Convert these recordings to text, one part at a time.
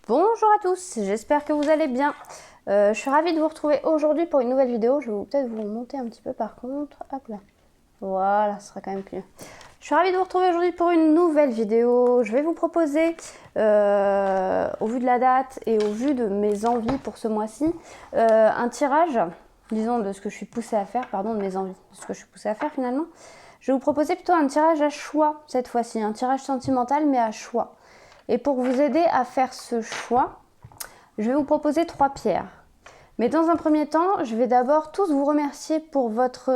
Bonjour à tous, j'espère que vous allez bien. Je suis ravie de vous retrouver aujourd'hui pour une nouvelle vidéo. Je vais peut-être vous monter un petit peu par contre. Hop là. Voilà, ce sera quand même mieux. Je suis ravie de vous retrouver aujourd'hui pour une nouvelle vidéo. Je vais vous proposer, au vu de la date et au vu de mes envies pour ce mois-ci, un tirage, disons de ce que je suis poussée à faire, pardon, de mes envies, de ce que je suis poussée à faire finalement. Je vais vous proposer plutôt un tirage à choix cette fois-ci, un tirage sentimental mais à choix. Et pour vous aider à faire ce choix, je vais vous proposer 3 pierres. Mais dans un premier temps, je vais d'abord tous vous remercier pour votre,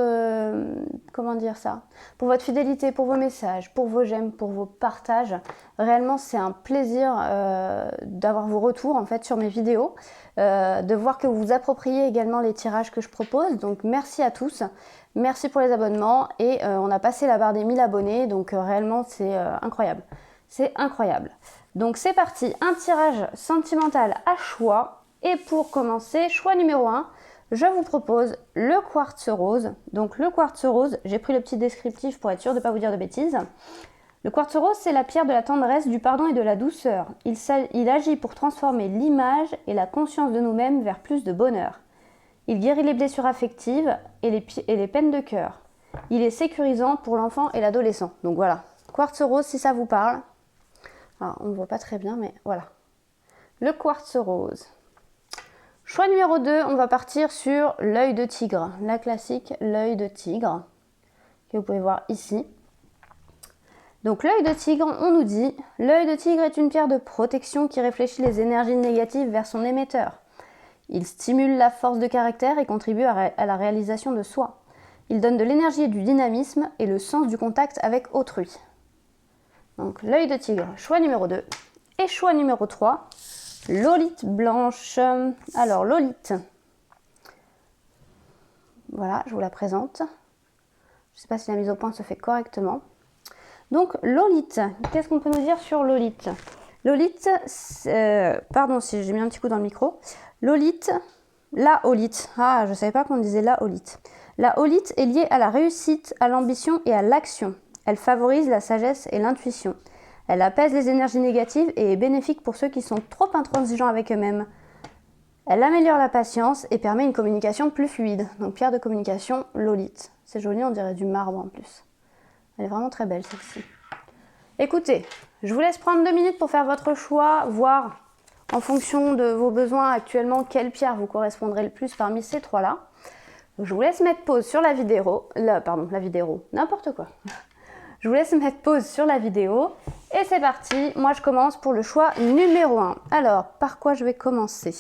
comment dire ça, pour votre fidélité, pour vos messages, pour vos j'aime, pour vos partages. Réellement, c'est un plaisir d'avoir vos retours en fait sur mes vidéos, de voir que vous vous appropriez également les tirages que je propose. Donc merci à tous, merci pour les abonnements et on a passé la barre des 1000 abonnés, donc réellement c'est incroyable. C'est incroyable. Donc c'est parti, un tirage sentimental à choix. Et pour commencer, choix numéro 1, je vous propose le quartz rose. Donc le quartz rose, j'ai pris le petit descriptif pour être sûr de ne pas vous dire de bêtises. Le quartz rose, c'est la pierre de la tendresse, du pardon et de la douceur. Il agit pour transformer l'image et la conscience de nous-mêmes vers plus de bonheur. Il guérit les blessures affectives et les peines de cœur. Il est sécurisant pour l'enfant et l'adolescent. Donc voilà, quartz rose si ça vous parle. Alors, on ne voit pas très bien, mais voilà. Le quartz rose. Choix numéro 2, on va partir sur l'œil de tigre. La classique, l'œil de tigre, que vous pouvez voir ici. Donc l'œil de tigre, on nous dit, l'œil de tigre est une pierre de protection qui réfléchit les énergies négatives vers son émetteur. Il stimule la force de caractère et contribue à la réalisation de soi. Il donne de l'énergie et du dynamisme et le sens du contact avec autrui. Donc l'œil de tigre, choix numéro 2. Et choix numéro 3, l'olite blanche. Alors l'olite, voilà, je vous la présente. Je ne sais pas si la mise au point se fait correctement. Donc l'olite, qu'est-ce qu'on peut nous dire sur l'olite? L'olite, pardon si j'ai mis un petit coup dans le micro. L'olite, la olite, ah je ne savais pas qu'on disait la olite. La olite est liée à la réussite, à l'ambition et à l'action. Elle favorise la sagesse et l'intuition. Elle apaise les énergies négatives et est bénéfique pour ceux qui sont trop intransigeants avec eux-mêmes. Elle améliore la patience et permet une communication plus fluide. Donc pierre de communication, l'olite. C'est joli, on dirait du marbre en plus. Elle est vraiment très belle celle-ci. Écoutez, je vous laisse prendre 2 minutes pour faire votre choix, voir en fonction de vos besoins actuellement quelle pierre vous correspondrait le plus parmi ces 3-là. Je vous laisse mettre pause sur la vidéo, n'importe quoi. Je vous laisse mettre pause sur la vidéo et c'est parti. Moi, je commence pour le choix numéro 1. Alors, par quoi je vais commencer?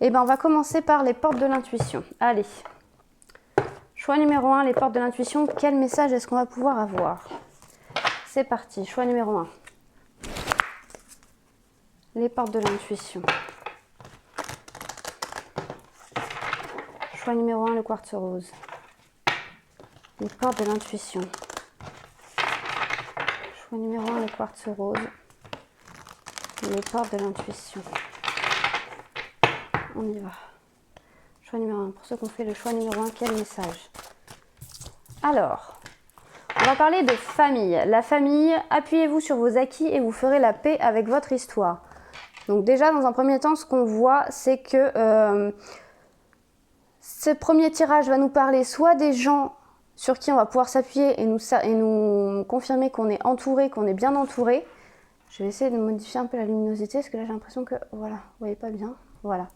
Eh bien, on va commencer par les portes de l'intuition. Allez. Choix numéro 1, les portes de l'intuition. Quel message est-ce qu'on va pouvoir avoir? C'est parti. Choix numéro 1. Les portes de l'intuition. Choix numéro 1, le quartz rose. Les portes de l'intuition. Choix numéro 1, le quartz rose. Les portes de l'intuition. On y va. Choix numéro 1. Pour ceux qui ont fait le choix numéro 1, quel message? Alors, on va parler de famille. La famille, appuyez-vous sur vos acquis et vous ferez la paix avec votre histoire. Donc déjà, dans un premier temps, ce qu'on voit, c'est que ce premier tirage va nous parler soit des gens sur qui on va pouvoir s'appuyer et nous confirmer qu'on est entouré, qu'on est bien entouré. Je vais essayer de modifier un peu la luminosité parce que là j'ai l'impression que, voilà, vous voyez pas bien. Voilà.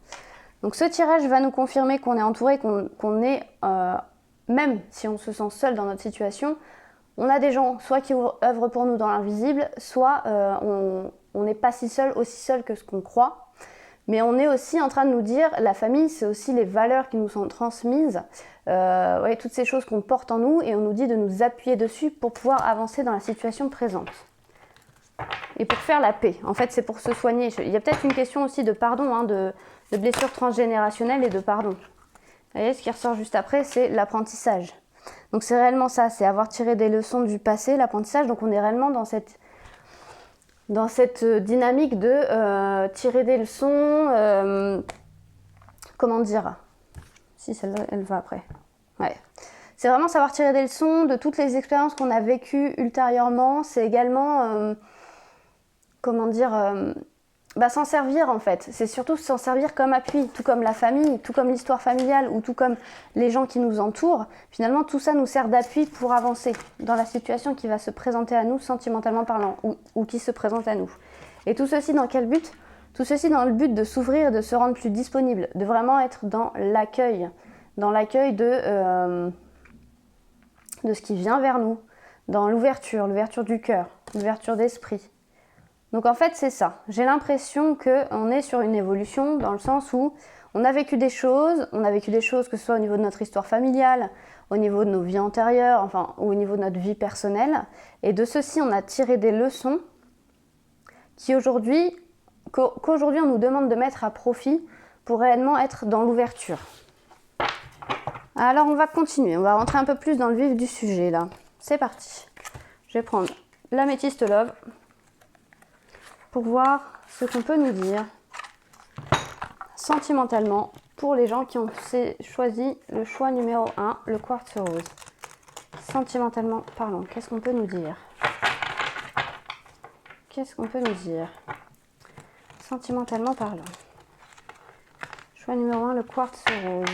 Donc ce tirage va nous confirmer qu'on est entouré, qu'on est, même si on se sent seul dans notre situation, on a des gens soit qui œuvrent pour nous dans l'invisible, soit on n'est pas si seul, aussi seul que ce qu'on croit. Mais on est aussi en train de nous dire, la famille, c'est aussi les valeurs qui nous sont transmises, toutes ces choses qu'on porte en nous, et on nous dit de nous appuyer dessus pour pouvoir avancer dans la situation présente. Et pour faire la paix. En fait, c'est pour se soigner. Il y a peut-être une question aussi de pardon, hein, de blessures transgénérationnelles et de pardon. Vous voyez, ce qui ressort juste après, c'est l'apprentissage. Donc c'est réellement ça, c'est avoir tiré des leçons du passé, l'apprentissage. Donc on est réellement dans cette dynamique de tirer des leçons, comment dire, si celle-là elle va après, ouais. C'est vraiment savoir tirer des leçons de toutes les expériences qu'on a vécues ultérieurement. C'est également, comment dire, s'en servir en fait. C'est surtout s'en servir comme appui, tout comme la famille, tout comme l'histoire familiale ou tout comme les gens qui nous entourent. Finalement, tout ça nous sert d'appui pour avancer dans la situation qui va se présenter à nous sentimentalement parlant ou qui se présente à nous. Et tout ceci dans quel but? Tout ceci dans le but de s'ouvrir et de se rendre plus disponible, de vraiment être dans l'accueil de ce qui vient vers nous, dans l'ouverture du cœur, l'ouverture d'esprit. Donc en fait c'est ça, j'ai l'impression qu'on est sur une évolution dans le sens où on a vécu des choses que ce soit au niveau de notre histoire familiale, au niveau de nos vies antérieures, enfin ou au niveau de notre vie personnelle, et de ceci on a tiré des leçons qu'aujourd'hui on nous demande de mettre à profit pour réellement être dans l'ouverture. Alors on va continuer, on va rentrer un peu plus dans le vif du sujet là. C'est parti, je vais prendre l'améthyste love pour voir ce qu'on peut nous dire sentimentalement pour les gens qui ont choisi le choix numéro 1, le quartz rose. Sentimentalement parlant, qu'est-ce qu'on peut nous dire? Qu'est-ce qu'on peut nous dire sentimentalement parlant? Choix numéro 1, le quartz rose.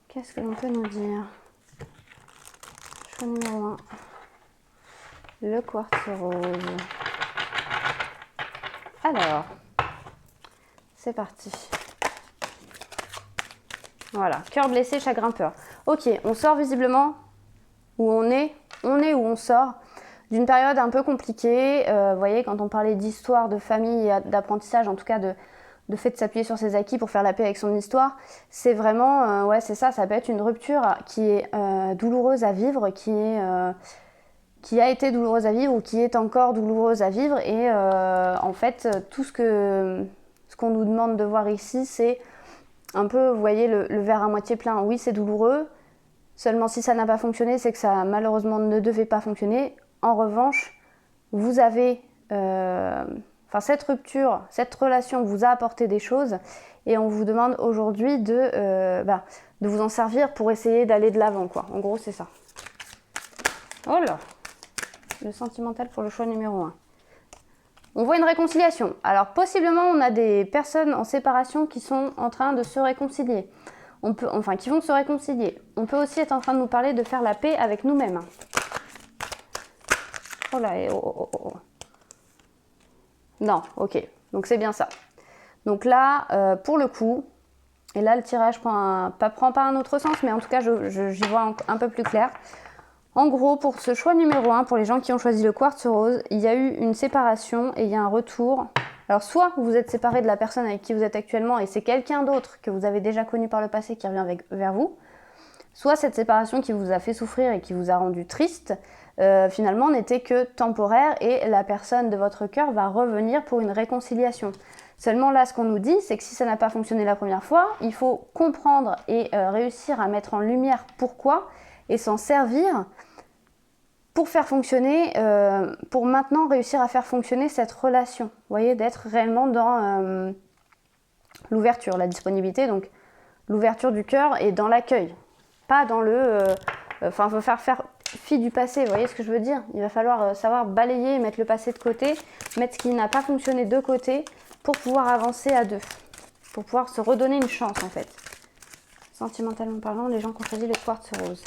Qu'est-ce que l'on peut nous dire? Choix numéro 1. Le quartz rose. Alors, c'est parti. Voilà, cœur blessé, chagrin, peur. Ok, on sort visiblement où on est où on sort d'une période un peu compliquée. Vous voyez, quand on parlait d'histoire, de famille et d'apprentissage, en tout cas de fait de s'appuyer sur ses acquis pour faire la paix avec son histoire, c'est vraiment, ouais, c'est ça peut être une rupture qui est douloureuse à vivre, qui a été douloureuse à vivre ou qui est encore douloureuse à vivre. Et en fait, tout ce qu'on nous demande de voir ici, c'est un peu, vous voyez, le verre à moitié plein. Oui, c'est douloureux, seulement si ça n'a pas fonctionné, c'est que ça malheureusement ne devait pas fonctionner. En revanche, vous avez... cette rupture, cette relation vous a apporté des choses et on vous demande aujourd'hui de vous en servir pour essayer d'aller de l'avant, quoi. En gros, c'est ça. Oh là! Le sentimental pour le choix numéro 1. On voit une réconciliation. Alors possiblement on a des personnes en séparation qui sont en train de se réconcilier. Qui vont se réconcilier. On peut aussi être en train de nous parler de faire la paix avec nous-mêmes. Oh là, Non, ok. Donc c'est bien ça. Donc là, pour le coup, et là le tirage prend pas un autre sens, mais en tout cas j'y vois un peu plus clair. En gros, pour ce choix numéro 1, pour les gens qui ont choisi le quartz rose, il y a eu une séparation et il y a un retour. Alors soit vous vous êtes séparé de la personne avec qui vous êtes actuellement et c'est quelqu'un d'autre que vous avez déjà connu par le passé qui revient vers vous, soit cette séparation qui vous a fait souffrir et qui vous a rendu triste, finalement n'était que temporaire et la personne de votre cœur va revenir pour une réconciliation. Seulement là, ce qu'on nous dit, c'est que si ça n'a pas fonctionné la première fois, il faut comprendre et réussir à mettre en lumière pourquoi et s'en servir pour faire fonctionner, pour maintenant réussir à faire fonctionner cette relation. Vous voyez, d'être réellement dans l'ouverture, la disponibilité, donc l'ouverture du cœur et dans l'accueil. Pas dans faut faire fi du passé, vous voyez ce que je veux dire? Il va falloir savoir balayer, mettre le passé de côté, mettre ce qui n'a pas fonctionné de côté pour pouvoir avancer à deux, pour pouvoir se redonner une chance en fait. Sentimentalement parlant, les gens qui ont choisi le quartz rose.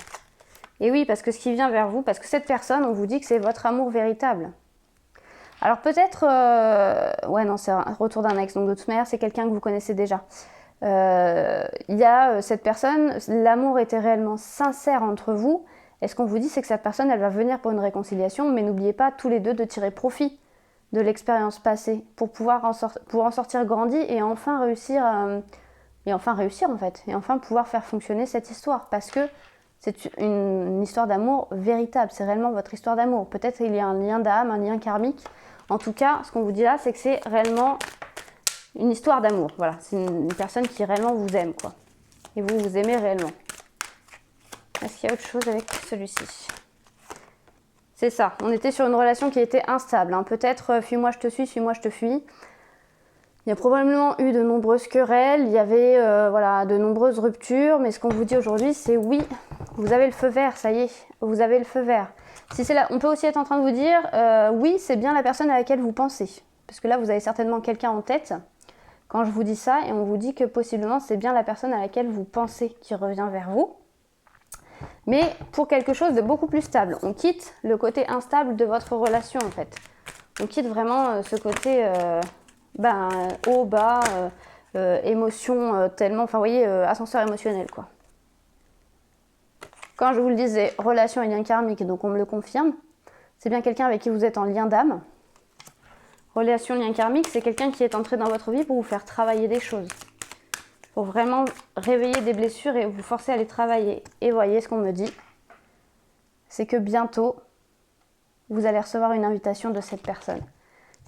Et oui, parce que ce qui vient vers vous, parce que cette personne, on vous dit que c'est votre amour véritable. Alors peut-être, ouais non, c'est un retour d'un ex, donc de toute manière, c'est quelqu'un que vous connaissez déjà. Il y a cette personne, l'amour était réellement sincère entre vous. Et ce qu'on vous dit, c'est que cette personne, elle va venir pour une réconciliation, mais n'oubliez pas tous les deux de tirer profit de l'expérience passée pour pouvoir en sortir grandi et enfin réussir en fait, et enfin pouvoir faire fonctionner cette histoire, parce que c'est une histoire d'amour véritable, c'est réellement votre histoire d'amour. Peut-être qu'il y a un lien d'âme, un lien karmique. En tout cas, ce qu'on vous dit là, c'est que c'est réellement une histoire d'amour. Voilà, c'est une personne qui réellement vous aime, quoi. Et vous, vous aimez réellement. Est-ce qu'il y a autre chose avec celui-ci? C'est ça, on était sur une relation qui était instable. Hein. Peut-être fuis-moi, je te suis-moi, je te fuis. Il y a probablement eu de nombreuses querelles, il y avait de nombreuses ruptures, mais ce qu'on vous dit aujourd'hui, c'est oui, vous avez le feu vert, ça y est, vous avez le feu vert. Si c'est là, on peut aussi être en train de vous dire, oui, c'est bien la personne à laquelle vous pensez. Parce que là, vous avez certainement quelqu'un en tête quand je vous dis ça, et on vous dit que possiblement, c'est bien la personne à laquelle vous pensez qui revient vers vous. Mais pour quelque chose de beaucoup plus stable. On quitte le côté instable de votre relation, en fait. On quitte vraiment ce côté haut, bas, émotion tellement... Enfin, vous voyez, ascenseur émotionnel, quoi. Quand je vous le disais, relation et lien karmique, donc on me le confirme, c'est bien quelqu'un avec qui vous êtes en lien d'âme. Relation, lien karmique, c'est quelqu'un qui est entré dans votre vie pour vous faire travailler des choses. Pour vraiment réveiller des blessures et vous forcer à les travailler. Et voyez ce qu'on me dit, c'est que bientôt, vous allez recevoir une invitation de cette personne.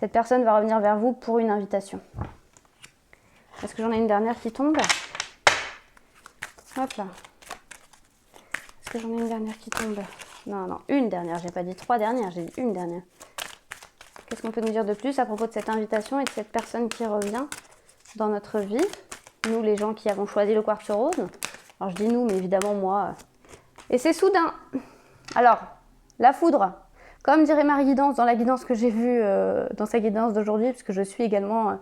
Cette personne va revenir vers vous pour une invitation. Est-ce que j'en ai une dernière qui tombe? Hop là. Est-ce que j'en ai une dernière qui tombe? Non, une dernière. J'ai pas dit 3 dernières, j'ai dit une dernière. Qu'est-ce qu'on peut nous dire de plus à propos de cette invitation et de cette personne qui revient dans notre vie? Nous, les gens qui avons choisi le quartz rose. Alors, je dis nous, mais évidemment, moi. Et c'est soudain. Alors, la foudre. Comme dirait Marie Guidance dans la guidance que j'ai vue, dans sa guidance d'aujourd'hui, puisque je suis également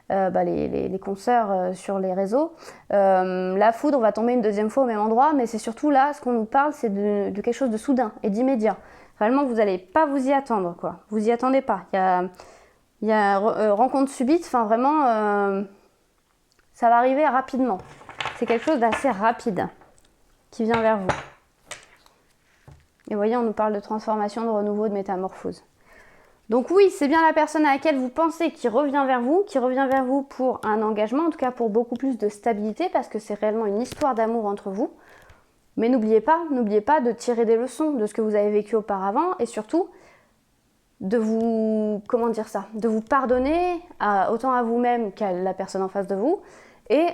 les consoeurs sur les réseaux, la foudre va tomber une deuxième fois au même endroit, mais c'est surtout là, ce qu'on nous parle, c'est de quelque chose de soudain et d'immédiat. Réellement, vous n'allez pas vous y attendre, quoi. Vous y attendez pas. Il y a rencontre subite, enfin vraiment, ça va arriver rapidement. C'est quelque chose d'assez rapide qui vient vers vous. Et vous voyez, on nous parle de transformation, de renouveau, de métamorphose. Donc oui, c'est bien la personne à laquelle vous pensez qui revient vers vous pour un engagement, en tout cas pour beaucoup plus de stabilité, parce que c'est réellement une histoire d'amour entre vous. Mais n'oubliez pas de tirer des leçons de ce que vous avez vécu auparavant et surtout de vous, de vous pardonner autant à vous-même qu'à la personne en face de vous et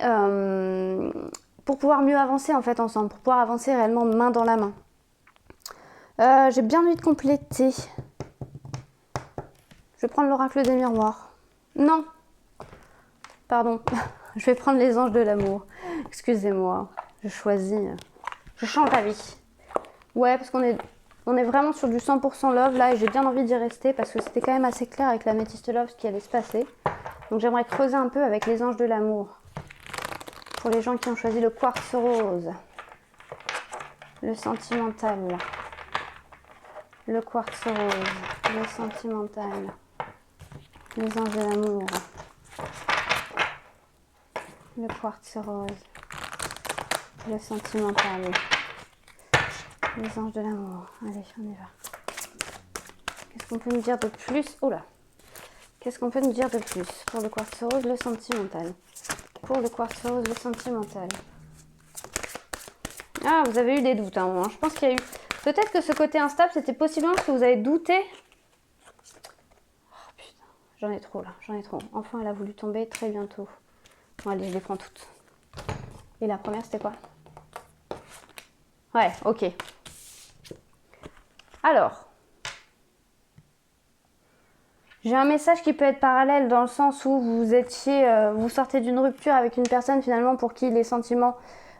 pour pouvoir mieux avancer en fait ensemble, pour pouvoir avancer réellement main dans la main. J'ai bien envie de compléter. Je vais prendre l'oracle des miroirs. Non, pardon, je vais prendre les anges de l'amour. Excusez-moi, je change d'avis. Ouais, parce qu'on est vraiment sur du 100% love là et j'ai bien envie d'y rester parce que c'était quand même assez clair avec l'améthyste love ce qui allait se passer. Donc j'aimerais creuser un peu avec les anges de l'amour. Pour les gens qui ont choisi le quartz rose, le sentimental, le quartz rose, le sentimental, les anges de l'amour, le quartz rose, le sentimental. Les anges de l'amour. Allez, on y va. Qu'est-ce qu'on peut nous dire de plus? Oh là. Qu'est-ce qu'on peut nous dire de plus? Pour le quartz rose, le sentimental. Pour le quartz rose, le sentimental. Ah, vous avez eu des doutes, hein. Je pense qu'il y a eu... Peut-être que ce côté instable, c'était possiblement parce que vous avez douté. Oh putain, j'en ai trop là, j'en ai trop. Enfin, elle a voulu tomber très bientôt. Bon, allez, je les prends toutes. Et la première, c'était quoi? Ouais, ok. Alors, j'ai un message qui peut être parallèle dans le sens où vous sortez d'une rupture avec une personne finalement pour qui les sentiments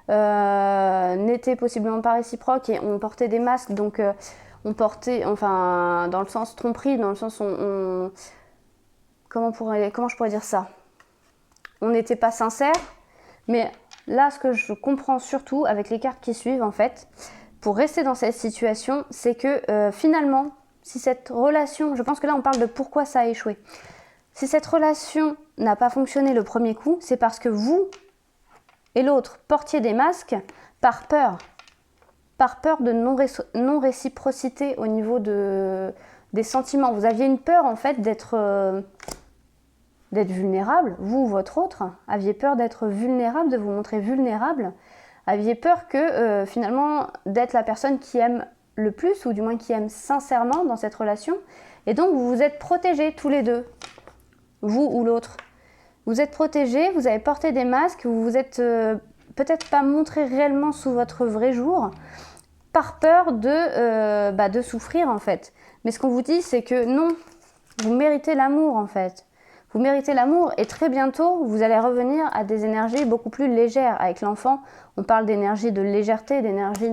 n'étaient possiblement pas réciproques et on portait des masques, donc on portait, enfin dans le sens tromperie, dans le sens comment je pourrais dire ça? On n'était pas sincère, mais là ce que je comprends surtout avec les cartes qui suivent en fait, pour rester dans cette situation, c'est que finalement, si cette relation, je pense que là on parle de pourquoi ça a échoué. Si cette relation n'a pas fonctionné le premier coup, c'est parce que vous et l'autre portiez des masques par peur de non-réciprocité au niveau des sentiments. Vous aviez une peur en fait d'être vulnérable, vous ou votre autre, aviez peur d'être vulnérable, de vous montrer vulnérable, aviez peur que finalement d'être la personne qui aime le plus, ou du moins qui aime sincèrement dans cette relation, et donc vous vous êtes protégés tous les deux, vous ou l'autre. Vous êtes protégés, vous avez porté des masques, vous vous êtes peut-être pas montré réellement sous votre vrai jour, par peur de souffrir en fait. Mais ce qu'on vous dit, c'est que non, vous méritez l'amour en fait. Vous méritez l'amour et très bientôt, vous allez revenir à des énergies beaucoup plus légères. Avec l'enfant, on parle d'énergie de légèreté, d'énergie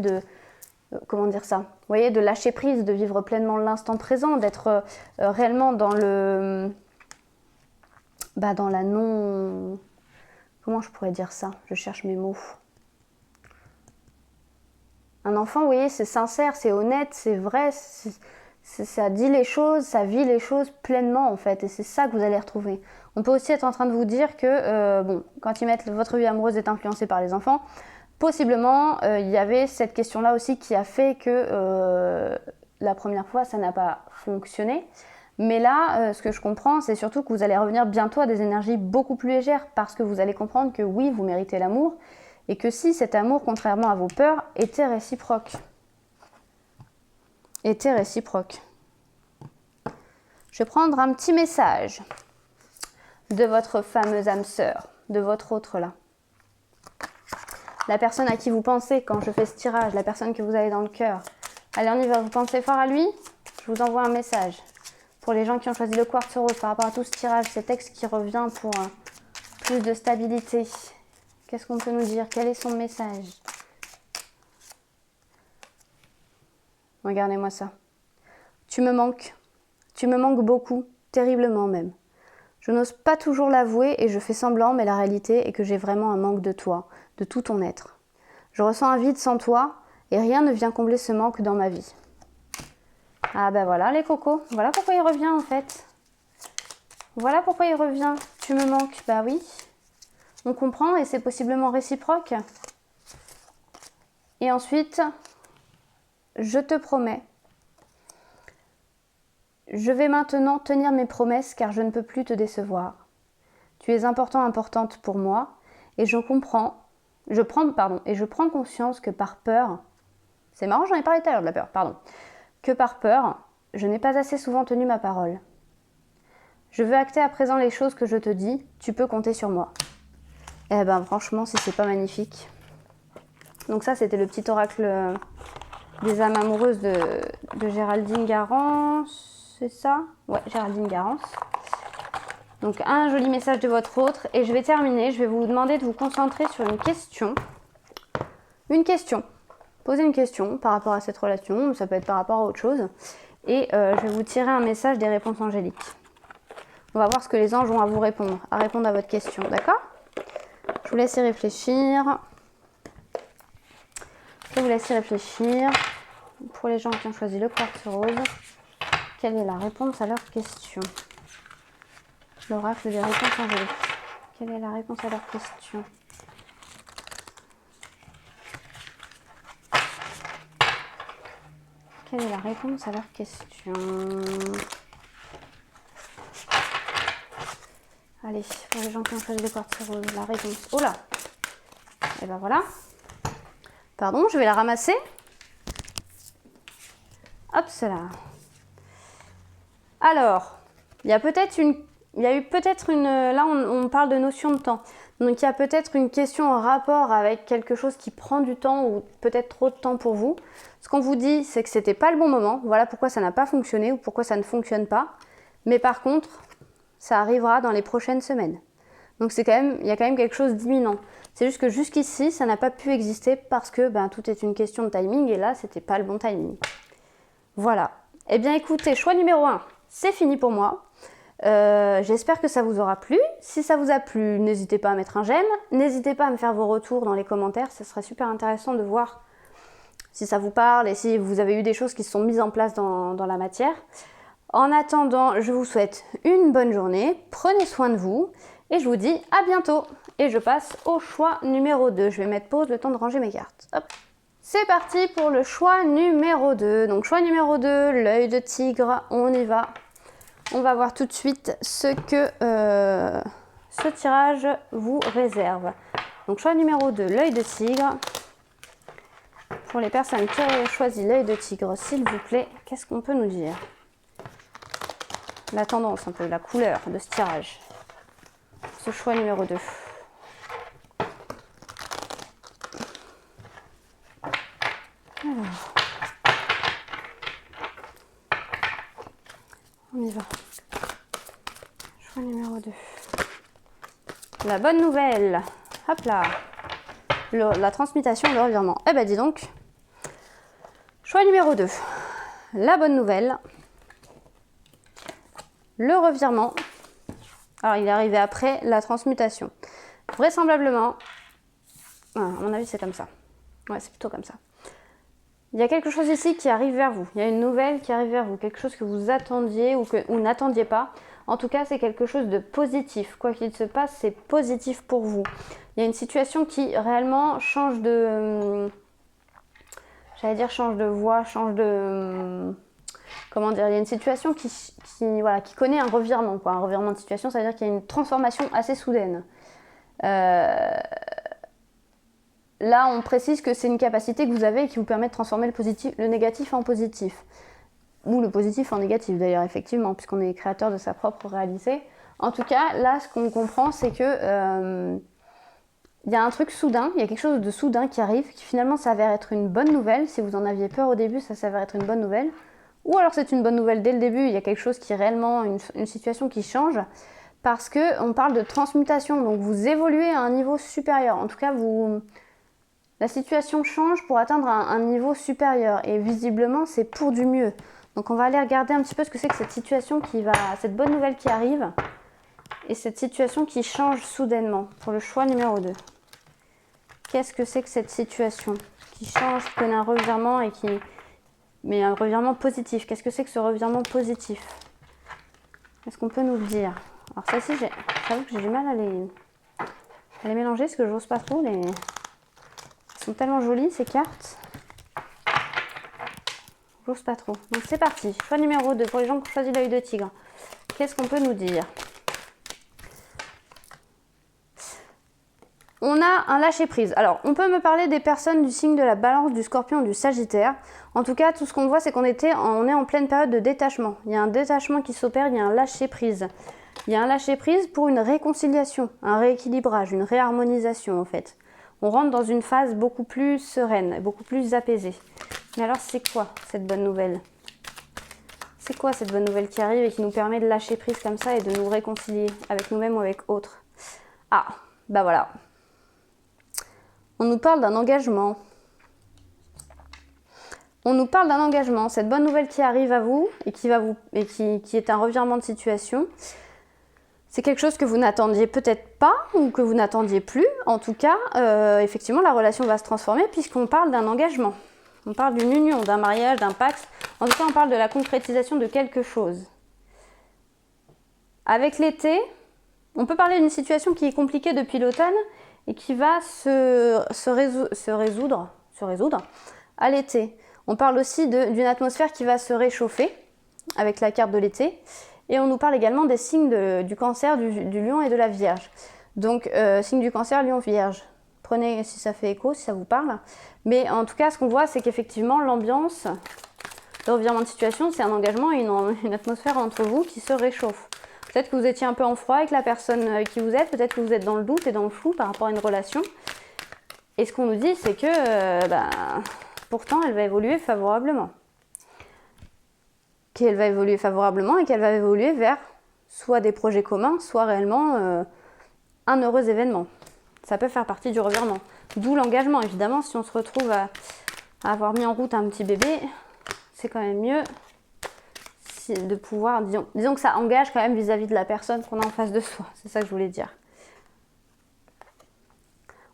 comment dire ça? Vous voyez, de lâcher prise, de vivre pleinement l'instant présent, d'être réellement dans le... dans la non... Comment je pourrais dire ça? Je cherche mes mots. Un enfant, vous voyez, c'est sincère, c'est honnête, c'est vrai, ça dit les choses, ça vit les choses pleinement en fait, et c'est ça que vous allez retrouver. On peut aussi être en train de vous dire que, bon, quand ils mettent votre vie amoureuse est influencée par les enfants, possiblement, il y avait cette question-là aussi qui a fait que la première fois, ça n'a pas fonctionné. Mais là, ce que je comprends, c'est surtout que vous allez revenir bientôt à des énergies beaucoup plus légères parce que vous allez comprendre que oui, vous méritez l'amour et que si cet amour, contrairement à vos peurs, était réciproque. Je vais prendre un petit message de votre fameuse âme sœur, de votre autre là. La personne à qui vous pensez quand je fais ce tirage, la personne que vous avez dans le cœur. Allez, on y va, vous pensez fort à lui? Je vous envoie un message. Pour les gens qui ont choisi le quartz rose par rapport à tout ce tirage, cet ex qui revient pour plus de stabilité. Qu'est-ce qu'on peut nous dire? Quel est son message? Regardez-moi ça. Tu me manques beaucoup, terriblement même. Je n'ose pas toujours l'avouer et je fais semblant, mais la réalité est que j'ai vraiment un manque de toi, de tout ton être. Je ressens un vide sans toi et rien ne vient combler ce manque dans ma vie. Ah ben voilà les cocos, voilà pourquoi il revient en fait. Voilà pourquoi il revient. Tu me manques, bah oui. On comprend et c'est possiblement réciproque. Et ensuite, je te promets, je vais maintenant tenir mes promesses car je ne peux plus te décevoir. Tu es importante pour moi et je prends conscience que par peur, c'est marrant, j'en ai parlé tout à l'heure de la peur, que par peur, je n'ai pas assez souvent tenu ma parole. Je veux acter à présent les choses que je te dis, tu peux compter sur moi. Eh ben franchement, si c'est pas magnifique. Donc ça, c'était le petit oracle des âmes amoureuses de Géraldine Garance, c'est ça? Ouais, Géraldine Garance. Donc un joli message de votre autre. Et je vais terminer, je vais vous demander de vous concentrer sur une question. Une question. Posez une question par rapport à cette relation, ça peut être par rapport à autre chose. Et je vais vous tirer un message des réponses angéliques. On va voir ce que les anges ont à vous répondre, à votre question, d'accord? Je vous laisse y réfléchir. Je vous laisse y réfléchir. Pour les gens qui ont choisi le quartz rose, quelle est la réponse à leur question? L'oracle des réponses angéliques. Quelle est la réponse à leur question? Quelle est la réponse à leur question? Allez, pour les gens qui ont choisi le quartz rose, la réponse. Oh là! Et ben voilà. Pardon, je vais la ramasser. Hop, cela. Alors, il y a eu peut-être une... Là, on parle de notion de temps. Donc, il y a peut-être une question en rapport avec quelque chose qui prend du temps ou peut-être trop de temps pour vous. Ce qu'on vous dit, c'est que c'était pas le bon moment. Voilà pourquoi ça n'a pas fonctionné ou pourquoi ça ne fonctionne pas. Mais par contre, ça arrivera dans les prochaines semaines. Donc, il y a quand même quelque chose d'imminent. C'est juste que jusqu'ici, ça n'a pas pu exister parce que tout est une question de timing et là, c'était pas le bon timing. Voilà. Eh bien, écoutez, choix numéro 1, c'est fini pour moi. J'espère que ça vous aura plu. Si ça vous a plu, n'hésitez pas à mettre un j'aime. N'hésitez pas à me faire vos retours dans les commentaires. Ce serait super intéressant de voir si ça vous parle et si vous avez eu des choses qui se sont mises en place dans la matière. En attendant, je vous souhaite une bonne journée. Prenez soin de vous et je vous dis à bientôt. Et je passe au choix numéro 2. Je vais mettre pause le temps de ranger mes cartes. Hop. C'est parti pour le choix numéro 2. Donc choix numéro 2, l'œil de tigre, on y va. On va voir tout de suite ce que ce tirage vous réserve. Donc choix numéro 2, l'œil de tigre. Pour les personnes qui ont choisi l'œil de tigre, s'il vous plaît, qu'est-ce qu'on peut nous dire? La tendance, un peu, la couleur de ce tirage. Ce choix numéro 2. Alors, on y va. Choix numéro 2. La bonne nouvelle. Hop là. La transmutation, le revirement. Eh ben dis donc. Choix numéro 2. La bonne nouvelle. Le revirement. Alors, il est arrivé après la transmutation. Vraisemblablement, à mon avis, c'est comme ça. Ouais, c'est plutôt comme ça. Il y a quelque chose ici qui arrive vers vous. Il y a une nouvelle qui arrive vers vous. Quelque chose que vous attendiez ou n'attendiez pas. En tout cas, c'est quelque chose de positif. Quoi qu'il se passe, c'est positif pour vous. Il y a une situation qui réellement change de... j'allais dire change de voie, change de... comment dire, il y a une situation qui connaît un revirement, quoi. Un revirement de situation, ça veut dire qu'il y a une transformation assez soudaine. Là, on précise que c'est une capacité que vous avez et qui vous permet de transformer le négatif en positif. Ou le positif en négatif d'ailleurs, effectivement, puisqu'on est créateur de sa propre réalité. En tout cas, là, ce qu'on comprend, c'est que il y a un truc soudain, il y a quelque chose de soudain qui arrive, qui finalement s'avère être une bonne nouvelle. Si vous en aviez peur au début, ça s'avère être une bonne nouvelle. Ou alors c'est une bonne nouvelle dès le début, il y a quelque chose qui est réellement une situation qui change. Parce qu'on parle de transmutation, donc vous évoluez à un niveau supérieur. En tout cas, la situation change pour atteindre un niveau supérieur. Et visiblement, c'est pour du mieux. Donc on va aller regarder un petit peu ce que c'est que cette situation cette bonne nouvelle qui arrive. Et cette situation qui change soudainement pour le choix numéro 2. Qu'est-ce que c'est que cette situation qui change, qui connaît un revirement mais un revirement positif. Qu'est-ce que c'est que ce revirement positif? Est-ce qu'on peut nous le dire? Alors ça-ci, j'avoue que j'ai du mal à les mélanger parce que je n'ose pas trop. Elles sont tellement jolies ces cartes. J'ose pas trop. Donc c'est parti. Choix numéro 2 pour les gens qui ont choisi l'œil de tigre. Qu'est-ce qu'on peut nous dire? On a un lâcher-prise. Alors, on peut me parler des personnes du signe de la Balance, du Scorpion, du Sagittaire. En tout cas, tout ce qu'on voit, c'est qu'on est en pleine période de détachement. Il y a un détachement qui s'opère, il y a un lâcher-prise. Il y a un lâcher-prise pour une réconciliation, un rééquilibrage, une réharmonisation en fait. On rentre dans une phase beaucoup plus sereine, beaucoup plus apaisée. Mais alors, c'est quoi cette bonne nouvelle? C'est quoi cette bonne nouvelle qui arrive et qui nous permet de lâcher prise comme ça et de nous réconcilier avec nous-mêmes ou avec autres? Ah, bah voilà. On nous parle d'un engagement. On nous parle d'un engagement. Cette bonne nouvelle qui arrive à vous et qui est un revirement de situation, c'est quelque chose que vous n'attendiez peut-être pas ou que vous n'attendiez plus. En tout cas, effectivement, la relation va se transformer puisqu'on parle d'un engagement. On parle d'une union, d'un mariage, d'un pacte. En tout cas, on parle de la concrétisation de quelque chose. Avec l'été, on peut parler d'une situation qui est compliquée depuis l'automne et qui va se résoudre à l'été. On parle aussi d'une atmosphère qui va se réchauffer avec la carte de l'été. Et on nous parle également des signes du cancer, du lion et de la vierge. Donc, signe du cancer, lion, vierge. Prenez si ça fait écho, si ça vous parle. Mais en tout cas, ce qu'on voit, c'est qu'effectivement, l'ambiance, le revirement de situation, c'est un engagement et une atmosphère entre vous qui se réchauffe. Peut-être que vous étiez un peu en froid avec la personne avec qui vous êtes, peut-être que vous êtes dans le doute et dans le flou par rapport à une relation. Et ce qu'on nous dit, c'est que pourtant, elle va évoluer favorablement. Qu'elle va évoluer favorablement et qu'elle va évoluer vers soit des projets communs, soit réellement un heureux événement. Ça peut faire partie du revirement. D'où l'engagement, évidemment, si on se retrouve à avoir mis en route un petit bébé, c'est quand même mieux de pouvoir, disons que ça engage quand même vis-à-vis de la personne qu'on a en face de soi. C'est ça que je voulais dire.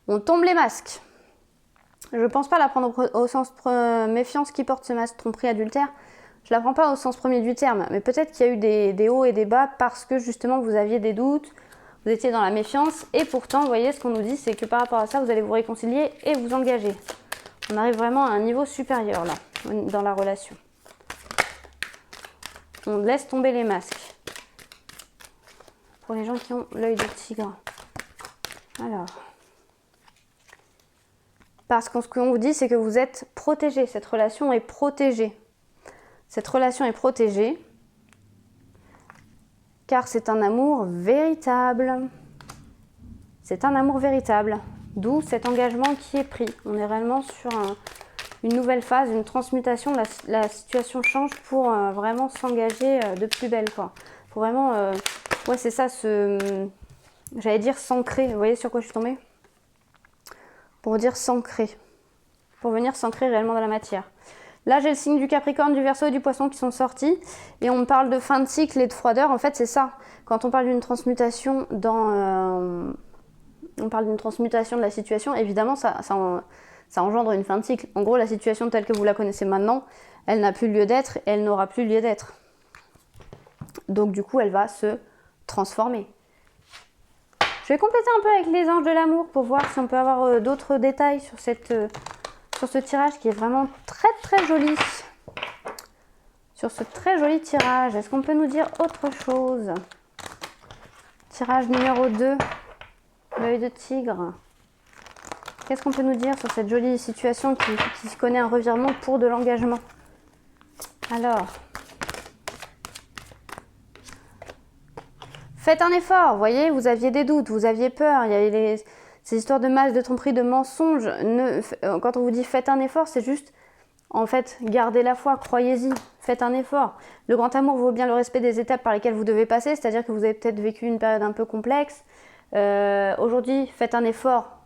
On tombe les masques. Je ne pense pas la prendre au sens méfiance qui porte ce masque, tromperie, adultère. Je ne la prends pas au sens premier du terme, mais peut-être qu'il y a eu des hauts et des bas parce que justement vous aviez des doutes, vous étiez dans la méfiance et pourtant, vous voyez, ce qu'on nous dit, c'est que par rapport à ça, vous allez vous réconcilier et vous engager. On arrive vraiment à un niveau supérieur là, dans la relation. On laisse tomber les masques. Pour les gens qui ont l'œil de tigre. Alors. Parce que ce qu'on vous dit, c'est que vous êtes protégé. Cette relation est protégée. Cette relation est protégée. Car c'est un amour véritable. C'est un amour véritable. D'où cet engagement qui est pris. On est réellement sur une nouvelle phase, une transmutation. La situation change pour vraiment s'engager de plus belle, quoi. Pour vraiment, ouais, c'est ça, j'allais dire s'ancrer. Vous voyez sur quoi je suis tombée? Pour dire s'ancrer. Pour venir s'ancrer réellement dans la matière. Là, j'ai le signe du Capricorne, du Verseau et du Poisson qui sont sortis. Et on parle de fin de cycle et de froideur. En fait, c'est ça. Quand on parle d'une transmutation on parle d'une transmutation de la situation, évidemment, ça engendre une fin de cycle. En gros, la situation telle que vous la connaissez maintenant, elle n'a plus lieu d'être et elle n'aura plus lieu d'être. Donc, du coup, elle va se transformer. Je vais compléter un peu avec les anges de l'amour pour voir si on peut avoir d'autres détails sur ce tirage qui est vraiment très très joli. Sur ce très joli tirage, est-ce qu'on peut nous dire autre chose? Tirage numéro 2, l'œil de tigre. Qu'est-ce qu'on peut nous dire sur cette jolie situation qui connaît un revirement pour de l'engagement? Alors, faites un effort, vous voyez, vous aviez des doutes, vous aviez peur, il y avait ces histoires de masques, de tromperie, de mensonges. Quand on vous dit faites un effort, c'est juste, en fait, gardez la foi, croyez-y, faites un effort. Le grand amour vaut bien le respect des étapes par lesquelles vous devez passer, c'est-à-dire que vous avez peut-être vécu une période un peu complexe. Aujourd'hui, faites un effort.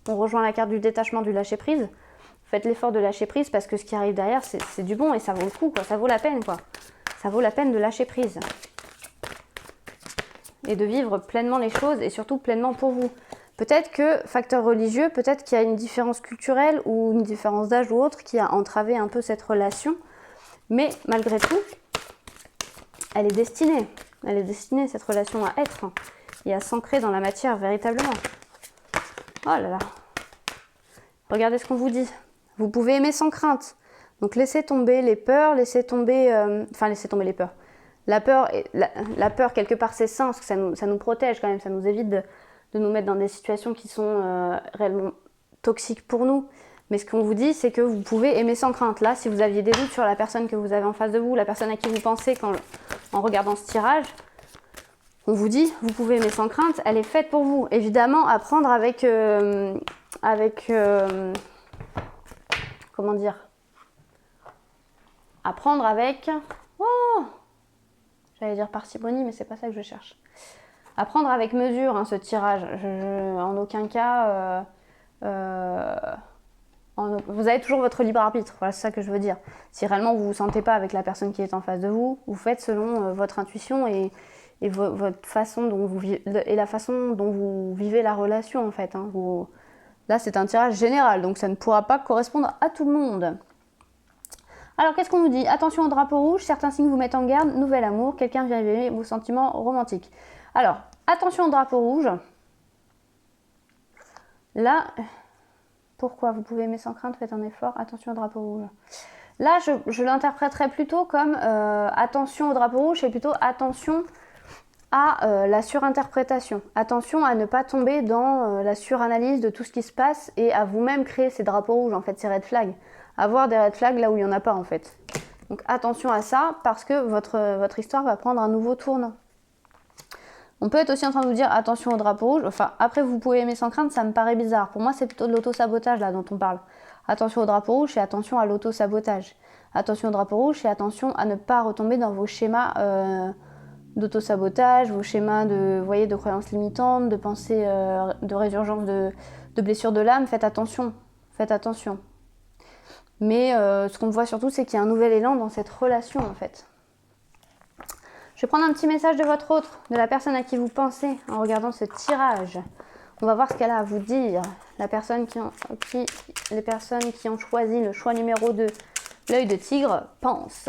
On rejoint la carte du détachement, du lâcher-prise. Faites l'effort de lâcher prise parce que ce qui arrive derrière, c'est du bon et ça vaut le coup, quoi. Ça vaut la peine, quoi. Ça vaut la peine de lâcher prise. Et de vivre pleinement les choses et surtout pleinement pour vous. Peut-être que, facteur religieux, peut-être qu'il y a une différence culturelle ou une différence d'âge ou autre qui a entravé un peu cette relation. Mais malgré tout, elle est destinée. Elle est destinée, cette relation, à être et à s'ancrer dans la matière véritablement. Oh là là. Regardez ce qu'on vous dit. Vous pouvez aimer sans crainte. Donc laissez tomber les peurs, laissez tomber les peurs. La peur quelque part c'est sain, parce que ça nous protège quand même, ça nous évite de nous mettre dans des situations qui sont réellement toxiques pour nous. Mais ce qu'on vous dit, c'est que vous pouvez aimer sans crainte. Là, si vous aviez des doutes sur la personne que vous avez en face de vous, la personne à qui vous pensez en regardant ce tirage, on vous dit, vous pouvez aimer sans crainte, elle est faite pour vous. Évidemment, à prendre comment dire, à prendre avec, j'allais dire parcimonie, mais c'est pas ça que je cherche. À prendre avec mesure, hein, ce tirage. En aucun cas, vous avez toujours votre libre arbitre. Voilà, c'est ça que je veux dire. Si réellement vous vous sentez pas avec la personne qui est en face de vous, vous faites selon votre intuition et votre façon dont la façon dont vous vivez la relation en fait. Hein. Là, c'est un tirage général, donc ça ne pourra pas correspondre à tout le monde. Alors, qu'est-ce qu'on nous dit? Attention au drapeau rouge, certains signes vous mettent en garde, nouvel amour, quelqu'un vient éveiller vos sentiments romantiques. Alors, attention au drapeau rouge. Là, pourquoi? Vous pouvez aimer sans crainte, faites un effort, attention au drapeau rouge. Là, je l'interpréterais plutôt comme attention au drapeau rouge, c'est plutôt attention à la surinterprétation. Attention à ne pas tomber dans la suranalyse de tout ce qui se passe et à vous-même créer ces drapeaux rouges, en fait, ces red flags. Avoir des red flags là où il n'y en a pas, en fait. Donc attention à ça, parce que votre histoire va prendre un nouveau tournant. On peut être aussi en train de vous dire attention au drapeau rouge. Enfin, après, vous pouvez aimer sans crainte, ça me paraît bizarre. Pour moi, c'est plutôt de l'auto-sabotage là dont on parle. Attention au drapeau rouge et attention à l'auto-sabotage. Attention au drapeau rouge et attention à ne pas retomber dans vos schémas d'auto-sabotage, vos schémas de croyances limitantes, de pensées de résurgence de blessures de l'âme. Faites attention. Faites attention. Mais ce qu'on voit surtout, c'est qu'il y a un nouvel élan dans cette relation en fait. Je vais prendre un petit message de votre autre, de la personne à qui vous pensez en regardant ce tirage. On va voir ce qu'elle a à vous dire. Les personnes qui ont choisi le choix numéro 2, l'œil de tigre, pense.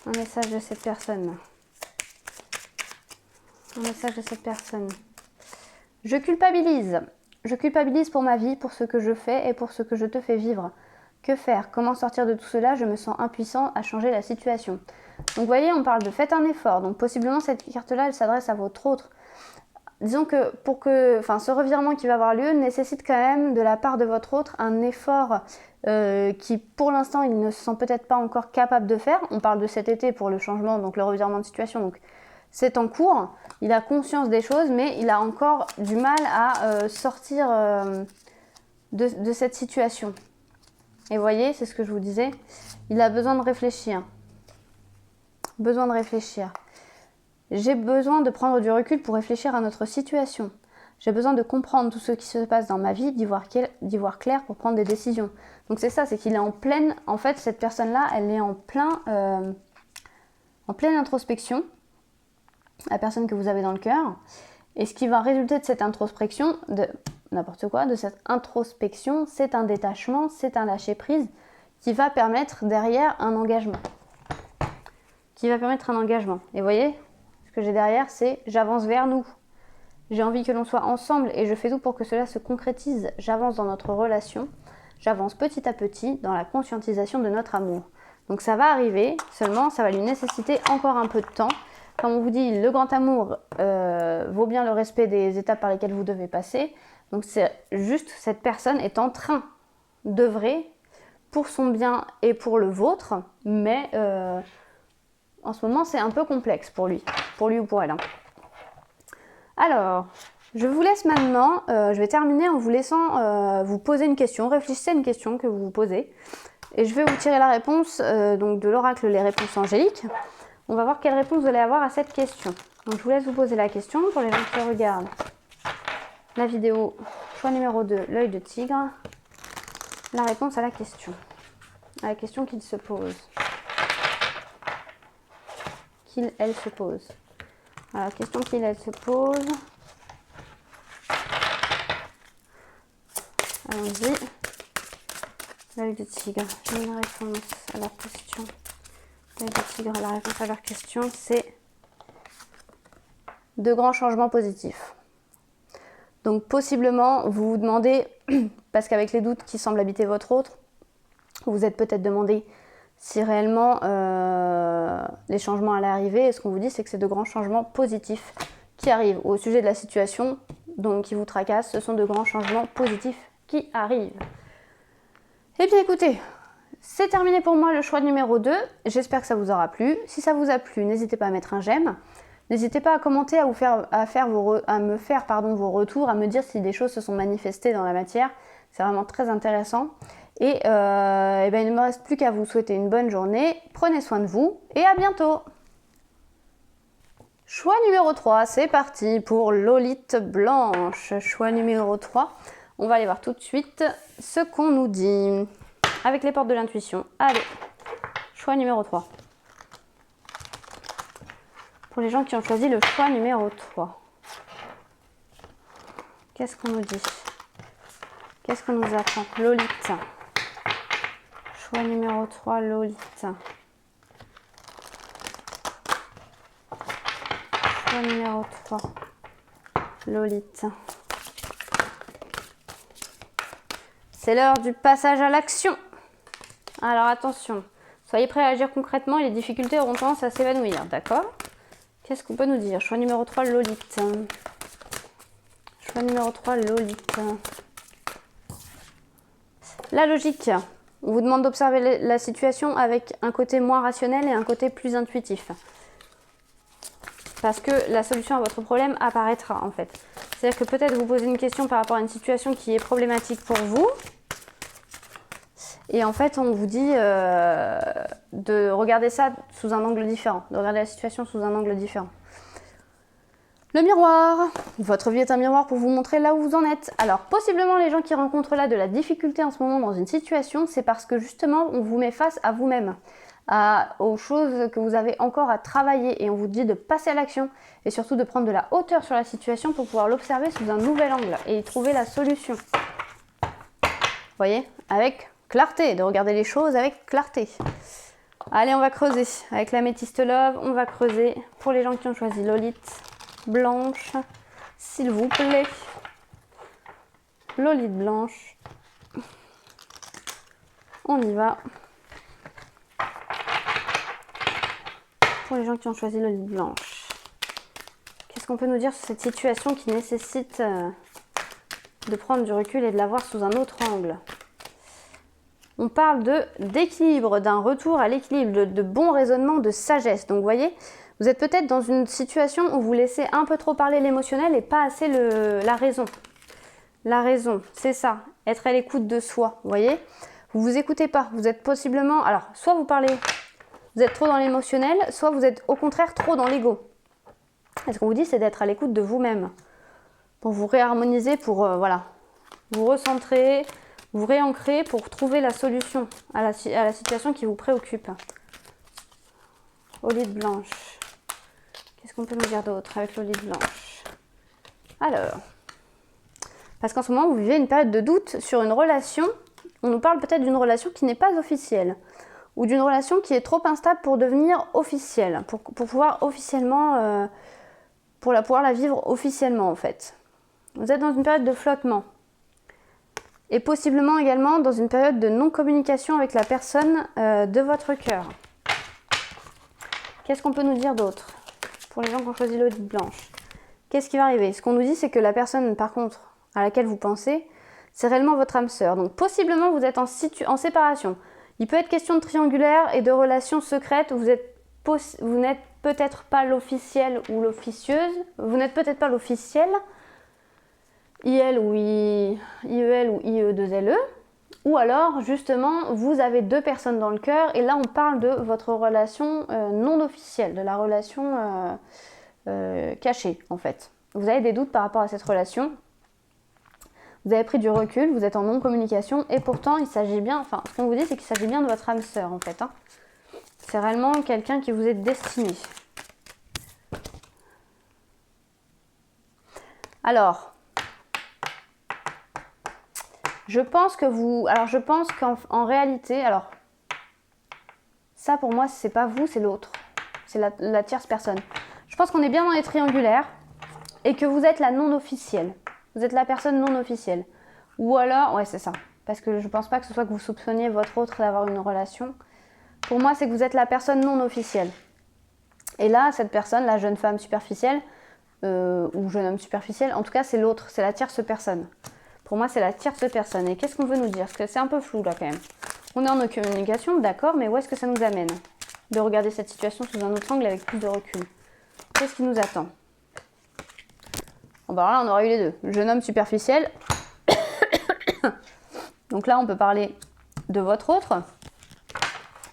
Un message de cette personne. Un message de cette personne. Je culpabilise. Je culpabilise pour ma vie, pour ce que je fais et pour ce que je te fais vivre. Que faire? Comment sortir de tout cela? Je me sens impuissant à changer la situation. Donc vous voyez, on parle de faites un effort. Donc possiblement cette carte-là, elle s'adresse à votre autre. Disons que ce revirement qui va avoir lieu nécessite quand même de la part de votre autre un effort qui pour l'instant il ne se sent peut-être pas encore capable de faire. On parle de cet été pour le changement, donc le revirement de situation. Donc c'est en cours, il a conscience des choses, mais il a encore du mal à sortir de cette situation. Et vous voyez, c'est ce que je vous disais, il a besoin de réfléchir. Besoin de réfléchir. J'ai besoin de prendre du recul pour réfléchir à notre situation. J'ai besoin de comprendre tout ce qui se passe dans ma vie, d'y voir clair pour prendre des décisions. Donc c'est ça, c'est qu'il est en pleine... En fait, cette personne-là, elle est en pleine introspection, la personne que vous avez dans le cœur. Et ce qui va résulter de cette introspection, de cette introspection, c'est un détachement, c'est un lâcher-prise qui va permettre derrière un engagement. Et vous voyez, ce que j'ai derrière, c'est j'avance vers nous. J'ai envie que l'on soit ensemble et je fais tout pour que cela se concrétise. J'avance dans notre relation, j'avance petit à petit dans la conscientisation de notre amour. Donc ça va arriver, seulement ça va lui nécessiter encore un peu de temps. Comme on vous dit, le grand amour vaut bien le respect des étapes par lesquelles vous devez passer. Donc c'est juste, cette personne est en train d'œuvrer pour son bien et pour le vôtre, mais en ce moment c'est un peu complexe pour lui ou pour elle. Alors, je vous laisse maintenant, je vais terminer en vous laissant vous poser une question, réfléchissez à une question que vous vous posez, et je vais vous tirer la réponse donc de l'oracle Les Réponses Angéliques. On va voir quelle réponse vous allez avoir à cette question. Donc je vous laisse vous poser la question pour les gens qui regardent la vidéo. Choix numéro 2, l'œil de tigre. La réponse à la question qu'il se pose. Elle se pose. Alors, question elle se pose. Allons-y. L'œil de tigre. J'ai une réponse à leur question. L'œil de tigre, la réponse à leur question, c'est de grands changements positifs. Donc, possiblement, vous vous demandez, parce qu'avec les doutes qui semblent habiter votre autre, vous vous êtes peut-être demandé si réellement les changements allaient arriver. Et ce qu'on vous dit, c'est que c'est de grands changements positifs qui arrivent. Au sujet de la situation donc, qui vous tracasse, ce sont de grands changements positifs qui arrivent. Eh bien écoutez, c'est terminé pour moi le choix numéro 2. J'espère que ça vous aura plu. Si ça vous a plu, n'hésitez pas à mettre un j'aime. N'hésitez pas à commenter, à me faire vos retours, à me dire si des choses se sont manifestées dans la matière. C'est vraiment très intéressant. Et il ne me reste plus qu'à vous souhaiter une bonne journée. Prenez soin de vous et à bientôt. Choix numéro 3, c'est parti pour Lolite Blanche. Choix numéro 3, on va aller voir tout de suite ce qu'on nous dit. Avec les portes de l'intuition. Allez, choix numéro 3. Pour les gens qui ont choisi le choix numéro 3. Qu'est-ce qu'on nous dit? Qu'est-ce qu'on nous apprend? Lolite. Choix numéro 3, Lolite. Choix numéro 3, Lolite. C'est l'heure du passage à l'action. Alors attention, soyez prêts à agir concrètement et les difficultés auront tendance à s'évanouir, d'accord? Qu'est-ce qu'on peut nous dire? Choix numéro 3, Lolite. Choix numéro 3, Lolite. La logique. On vous demande d'observer la situation avec un côté moins rationnel et un côté plus intuitif. Parce que la solution à votre problème apparaîtra en fait. C'est-à-dire que peut-être vous posez une question par rapport à une situation qui est problématique pour vous. Et en fait, on vous dit de regarder ça sous un angle différent. De regarder la situation sous un angle différent. Le miroir. Votre vie est un miroir pour vous montrer là où vous en êtes. Alors, possiblement, les gens qui rencontrent là de la difficulté en ce moment dans une situation, c'est parce que justement, on vous met face à vous-même, aux choses que vous avez encore à travailler. Et on vous dit de passer à l'action et surtout de prendre de la hauteur sur la situation pour pouvoir l'observer sous un nouvel angle et y trouver la solution. Vous voyez? Avec clarté, de regarder les choses avec clarté. Allez, on va creuser. Avec l'améthyste love, on va creuser pour les gens qui ont choisi Lolite Blanche, s'il vous plaît. Lolite Blanche. On y va. Pour les gens qui ont choisi Lolite Blanche. Qu'est-ce qu'on peut nous dire sur cette situation qui nécessite de prendre du recul et de la voir sous un autre angle? On parle d'équilibre, d'un retour à l'équilibre, de bon raisonnement, de sagesse. Donc vous voyez, vous êtes peut-être dans une situation où vous laissez un peu trop parler l'émotionnel et pas assez la raison. La raison, c'est ça, être à l'écoute de soi, vous voyez. Vous vous écoutez pas, vous êtes possiblement... Alors, soit vous parlez, vous êtes trop dans l'émotionnel, soit vous êtes au contraire trop dans l'ego. Et ce qu'on vous dit, c'est d'être à l'écoute de vous-même. pour vous réharmoniser, pour voilà, vous recentrer, vous réancrer pour trouver la solution à la situation qui vous préoccupe. Olive blanche. Qu'est-ce qu'on peut nous dire d'autre avec l'olive blanche? Alors, parce qu'en ce moment, vous vivez une période de doute sur une relation. On nous parle peut-être d'une relation qui n'est pas officielle ou d'une relation qui est trop instable pour devenir officielle, pour pouvoir officiellement, pouvoir la vivre officiellement en fait. Vous êtes dans une période de flottement et possiblement également dans une période de non-communication avec la personne de votre cœur. Qu'est-ce qu'on peut nous dire d'autre pour les gens qui ont choisi l'olive blanche? Qu'est-ce qui va arriver? Ce qu'on nous dit, c'est que la personne, par contre, à laquelle vous pensez, c'est réellement votre âme sœur. Donc possiblement, vous êtes en séparation. Il peut être question de triangulaire et de relations secrètes. Vous n'êtes peut-être pas l'officiel ou l'officieuse. Vous n'êtes peut-être pas l'officiel. IL ou IEL ou IE2LE. Ou alors, justement, vous avez deux personnes dans le cœur. Et là, on parle de votre relation non officielle, de la relation cachée, en fait. Vous avez des doutes par rapport à cette relation. Vous avez pris du recul, vous êtes en non-communication. Et pourtant, il s'agit bien... Enfin, ce qu'on vous dit, c'est qu'il s'agit bien de votre âme sœur, en fait. Hein. C'est réellement quelqu'un qui vous est destiné. Alors... Je pense qu'en réalité, alors, ça pour moi, c'est pas vous, c'est l'autre. C'est la tierce personne. Je pense qu'on est bien dans les triangulaires et que vous êtes la non officielle. Vous êtes la personne non officielle. Ou alors, ouais, c'est ça. Parce que je pense pas que ce soit que vous soupçonniez votre autre d'avoir une relation. Pour moi, c'est que vous êtes la personne non officielle. Et là, cette personne, la jeune femme superficielle, ou jeune homme superficiel, en tout cas, c'est l'autre, c'est la tierce personne. Pour moi, c'est la tierce personne. Et qu'est-ce qu'on veut nous dire? Parce que c'est un peu flou là quand même. On est en communication, d'accord, mais où est-ce que ça nous amène? De regarder cette situation sous un autre angle avec plus de recul. Qu'est-ce qui nous attend? Bon, bah là, on aura eu les deux. Jeune homme superficiel. Donc là, on peut parler de votre autre,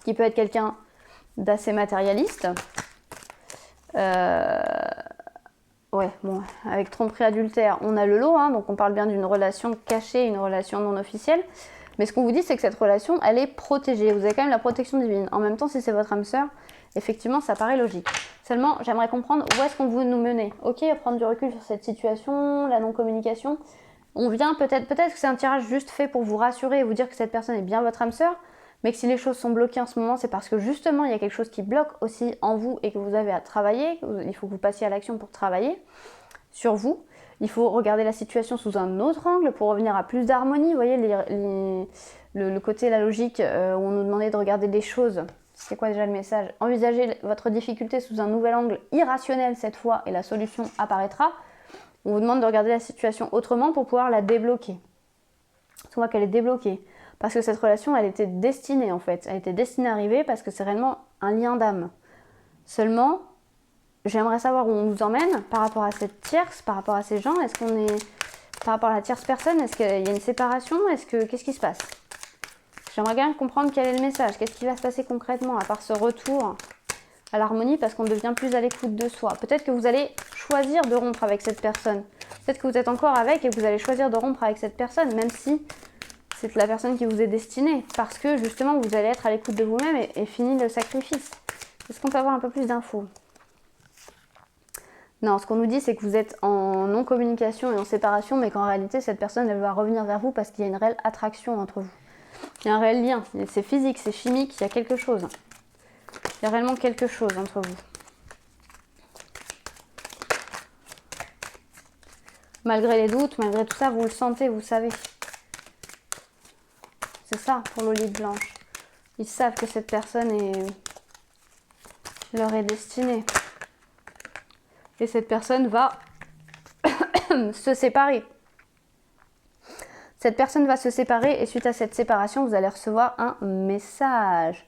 qui peut être quelqu'un d'assez matérialiste. Ouais, bon, avec tromperie adultère, on a le lot, hein, donc on parle bien d'une relation cachée, une relation non officielle. Mais ce qu'on vous dit, c'est que cette relation, elle est protégée. Vous avez quand même la protection divine. En même temps, si c'est votre âme sœur, effectivement, ça paraît logique. Seulement, j'aimerais comprendre où est-ce qu'on veut nous mener. Ok, prendre du recul sur cette situation, la non-communication. On vient peut-être que c'est un tirage juste fait pour vous rassurer et vous dire que cette personne est bien votre âme sœur, mais que si les choses sont bloquées en ce moment, c'est parce que justement, il y a quelque chose qui bloque aussi en vous et que vous avez à travailler. Il faut que vous passiez à l'action pour travailler sur vous. Il faut regarder la situation sous un autre angle pour revenir à plus d'harmonie. Vous voyez, le côté, la logique, où on nous demandait de regarder les choses. C'est quoi déjà le message? Envisagez votre difficulté sous un nouvel angle irrationnel cette fois et la solution apparaîtra. On vous demande de regarder la situation autrement pour pouvoir la débloquer. On voit qu'elle est débloquée. Parce que cette relation, elle était destinée en fait. Elle était destinée à arriver parce que c'est réellement un lien d'âme. Seulement, j'aimerais savoir où on nous emmène par rapport à cette tierce, par rapport à ces gens. Est-ce qu'on est par rapport à la tierce personne? Est-ce qu'il y a une séparation? Qu'est-ce qui se passe? J'aimerais bien comprendre quel est le message. Qu'est-ce qui va se passer concrètement à part ce retour à l'harmonie parce qu'on devient plus à l'écoute de soi. Peut-être que vous allez choisir de rompre avec cette personne. Peut-être que vous êtes encore avec et que vous allez choisir de rompre avec cette personne, même si c'est la personne qui vous est destinée. Parce que justement, vous allez être à l'écoute de vous-même et fini le sacrifice. Est-ce qu'on peut avoir un peu plus d'infos? Non, ce qu'on nous dit, c'est que vous êtes en non-communication et en séparation, mais qu'en réalité, cette personne, elle va revenir vers vous parce qu'il y a une réelle attraction entre vous. Il y a un réel lien. C'est physique, c'est chimique, il y a quelque chose. Il y a réellement quelque chose entre vous. Malgré les doutes, malgré tout ça, vous le sentez, vous savez. C'est ça pour l'olive blanche. Ils savent que cette personne leur est destinée. Et cette personne va se séparer. Cette personne va se séparer et suite à cette séparation, vous allez recevoir un message.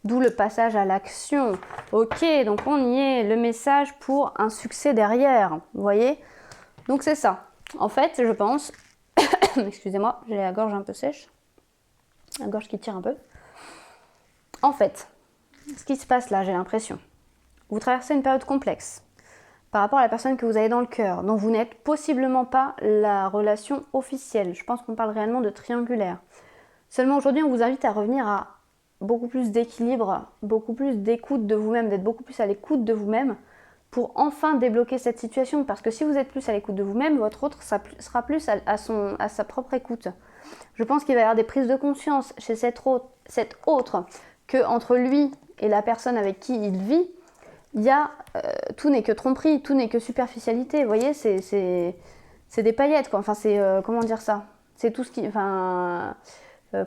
D'où le passage à l'action. Ok, donc on y est. Le message pour un succès derrière. Vous voyez? Donc c'est ça. En fait, je pense... Excusez-moi, j'ai la gorge un peu sèche. La gorge qui tire un peu. En fait, ce qui se passe là, j'ai l'impression. Vous traversez une période complexe. par rapport à la personne que vous avez dans le cœur, dont vous n'êtes possiblement pas la relation officielle. Je pense qu'on parle réellement de triangulaire. Seulement aujourd'hui, on vous invite à revenir à beaucoup plus d'équilibre, beaucoup plus d'écoute de vous-même, d'être beaucoup plus à l'écoute de vous-même pour enfin débloquer cette situation. Parce que si vous êtes plus à l'écoute de vous-même, votre autre sera plus à sa propre écoute. Je pense qu'il va y avoir des prises de conscience chez cet autre que entre lui et la personne avec qui il vit, il y a tout n'est que tromperie, tout n'est que superficialité. Vous voyez, c'est des paillettes, quoi. Enfin, c'est comment dire ça? C'est tout ce qui, enfin,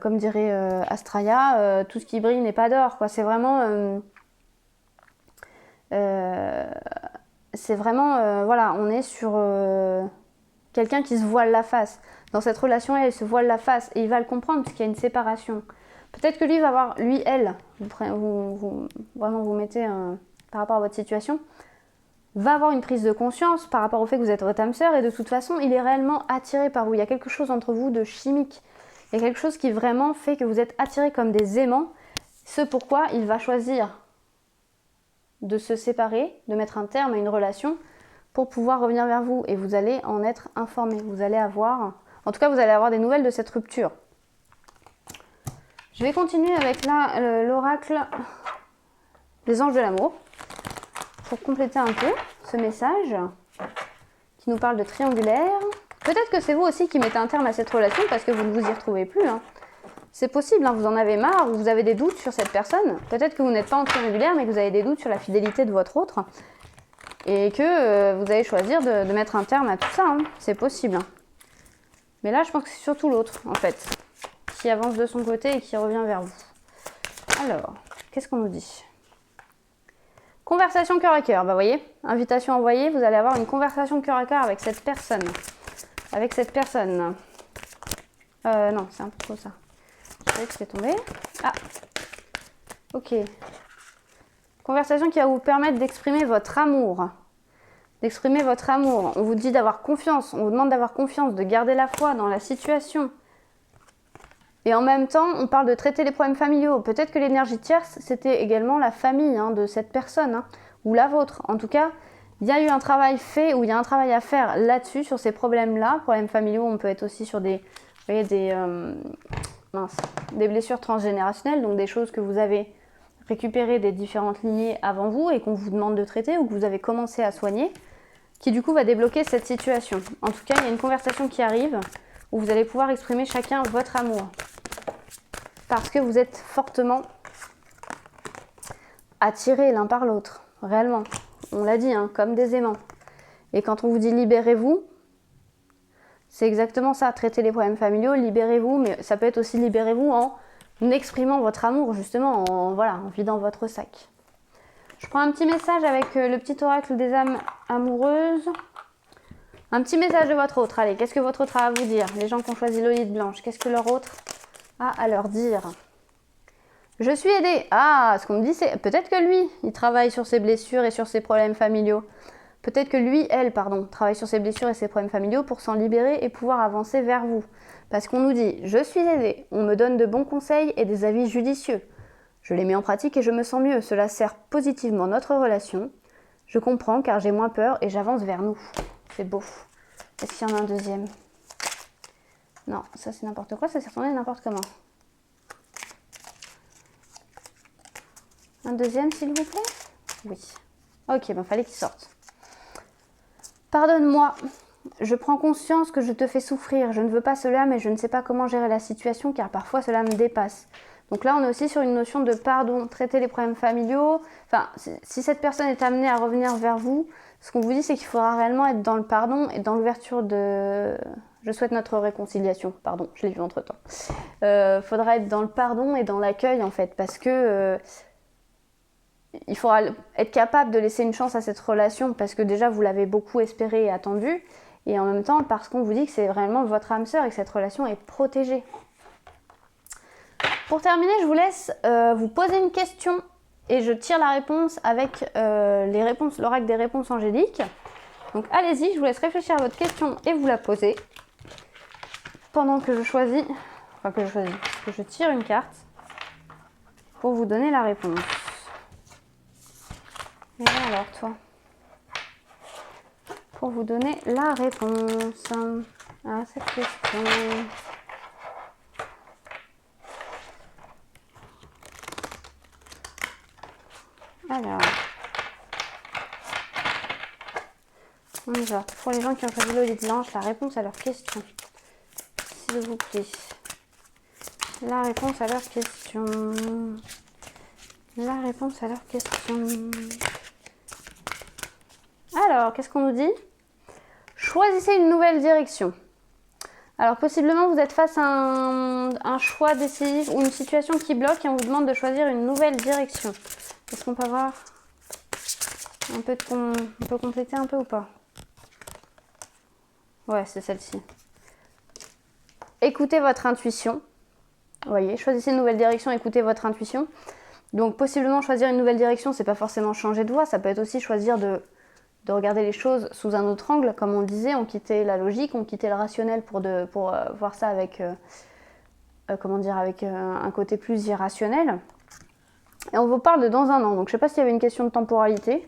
comme dirait Astraya, tout ce qui brille n'est pas d'or, quoi. C'est vraiment, voilà, on est sur quelqu'un qui se voile la face. Dans cette relation-là, elle se voile la face et il va le comprendre parce qu'il y a une séparation. Peut-être que lui va avoir, elle, vraiment vous mettez par rapport à votre situation, va avoir une prise de conscience par rapport au fait que vous êtes votre âme sœur et de toute façon, il est réellement attiré par vous. Il y a quelque chose entre vous de chimique. Il y a quelque chose qui vraiment fait que vous êtes attirés comme des aimants. Ce pourquoi il va choisir de se séparer, de mettre un terme à une relation pour pouvoir revenir vers vous. Et vous allez en être informé. Vous allez avoir, en tout cas, vous allez avoir des nouvelles de cette rupture. Je vais continuer avec l'oracle des anges de l'amour pour compléter un peu ce message qui nous parle de triangulaire. Peut-être que c'est vous aussi qui mettez un terme à cette relation parce que vous ne vous y retrouvez plus. C'est possible, vous en avez marre ou vous avez des doutes sur cette personne. Peut-être que vous n'êtes pas en triangulaire mais que vous avez des doutes sur la fidélité de votre autre et que vous allez choisir de mettre un terme à tout ça. C'est possible. Mais là, je pense que c'est surtout l'autre, en fait, qui avance de son côté et qui revient vers vous. Alors, qu'est-ce qu'on nous dit? Conversation cœur à cœur. Bah, voyez, invitation envoyée, vous allez avoir une conversation cœur à cœur avec cette personne. Avec cette personne. Non, c'est un peu trop ça. Je sais que c'est tombé. Ah, ok. Conversation qui va vous permettre d'exprimer votre amour. D'exprimer votre amour. On vous dit d'avoir confiance. On vous demande d'avoir confiance, de garder la foi dans la situation. Et en même temps, on parle de traiter les problèmes familiaux. Peut-être que l'énergie tierce, c'était également la famille de cette personne, ou la vôtre. En tout cas, il y a eu un travail fait, ou il y a un travail à faire là-dessus, sur ces problèmes-là. Problèmes familiaux, on peut être aussi sur des blessures transgénérationnelles, donc des choses que vous avez récupérées des différentes lignées avant vous et qu'on vous demande de traiter, ou que vous avez commencé à soigner, qui du coup va débloquer cette situation. En tout cas, il y a une conversation qui arrive, où vous allez pouvoir exprimer chacun votre amour. Parce que vous êtes fortement attirés l'un par l'autre, réellement. On l'a dit, comme des aimants. Et quand on vous dit libérez-vous, c'est exactement ça, traiter les problèmes familiaux, libérez-vous, mais ça peut être aussi libérez-vous en exprimant votre amour, justement, en vidant votre sac. Je prends un petit message avec le petit oracle des âmes amoureuses. Un petit message de votre autre. Allez, qu'est-ce que votre autre a à vous dire? Les gens qui ont choisi Lolite Blanche, qu'est-ce que leur autre a à leur dire? Je suis aidée. Ah, ce qu'on me dit, c'est peut-être que lui, il travaille sur ses blessures et sur ses problèmes familiaux. Peut-être que lui, elle, travaille sur ses blessures et ses problèmes familiaux pour s'en libérer et pouvoir avancer vers vous. Parce qu'on nous dit, je suis aidée, on me donne de bons conseils et des avis judicieux. Je les mets en pratique et je me sens mieux. Cela sert positivement notre relation. Je comprends car j'ai moins peur et j'avance vers nous. C'est beau. Est-ce qu'il y en a un deuxième? Non, ça c'est n'importe quoi, ça s'est retourné n'importe comment. Un deuxième, s'il vous plaît? Oui. Ok, fallait qu'il sorte. Pardonne-moi. Je prends conscience que je te fais souffrir. Je ne veux pas cela, mais je ne sais pas comment gérer la situation car parfois cela me dépasse. Donc là, on est aussi sur une notion de pardon, traiter les problèmes familiaux. Enfin, si cette personne est amenée à revenir vers vous, ce qu'on vous dit, c'est qu'il faudra réellement être dans le pardon et dans l'ouverture de... Je souhaite notre réconciliation. Pardon, je l'ai vu entre-temps. Faudra être dans le pardon et dans l'accueil, en fait, parce que... il faudra être capable de laisser une chance à cette relation, parce que déjà, vous l'avez beaucoup espéré et attendu. Et en même temps, parce qu'on vous dit que c'est vraiment votre âme sœur et que cette relation est protégée. Pour terminer, je vous laisse vous poser une question et je tire la réponse avec l'oracle des réponses angéliques. Donc allez-y, je vous laisse réfléchir à votre question et vous la poser pendant que que je tire une carte pour vous donner la réponse. Et alors toi, pour vous donner la réponse à cette question. Alors, on y va. Pour les gens qui ont choisi le lit blanche, la réponse à leur question. S'il vous plaît. La réponse à leur question. La réponse à leur question. Alors, qu'est-ce qu'on nous dit? Choisissez une nouvelle direction. Alors, possiblement, vous êtes face à un choix décisif ou une situation qui bloque et on vous demande de choisir une nouvelle direction. Est-ce qu'on peut avoir un peu on peut compléter un peu ou pas? Ouais, c'est celle-ci. Écoutez votre intuition. Vous voyez, choisissez une nouvelle direction, écoutez votre intuition. Donc, possiblement, choisir une nouvelle direction, c'est pas forcément changer de voie. Ça peut être aussi choisir de regarder les choses sous un autre angle. Comme on le disait, on quittait la logique, on quittait le rationnel pour voir ça avec, avec un côté plus irrationnel. Et on vous parle de dans un an. Donc, je sais pas s'il y avait une question de temporalité.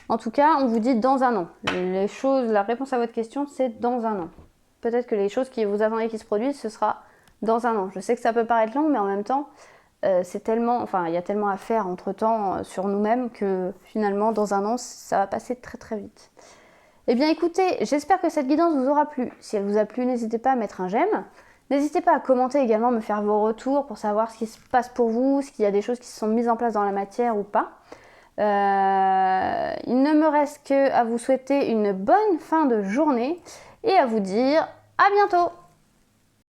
En tout cas, on vous dit dans un an. La réponse à votre question, c'est dans un an. Peut-être que les choses qui vous attendez qui se produisent, ce sera dans un an. Je sais que ça peut paraître long, mais en même temps, il y a tellement à faire entre-temps sur nous-mêmes que finalement, dans un an, ça va passer très très vite. Eh bien écoutez, j'espère que cette guidance vous aura plu. Si elle vous a plu, n'hésitez pas à mettre un j'aime. N'hésitez pas à commenter également, me faire vos retours pour savoir ce qui se passe pour vous, s'il y a des choses qui se sont mises en place dans la matière ou pas. Il ne me reste qu'à vous souhaiter une bonne fin de journée et à vous dire à bientôt!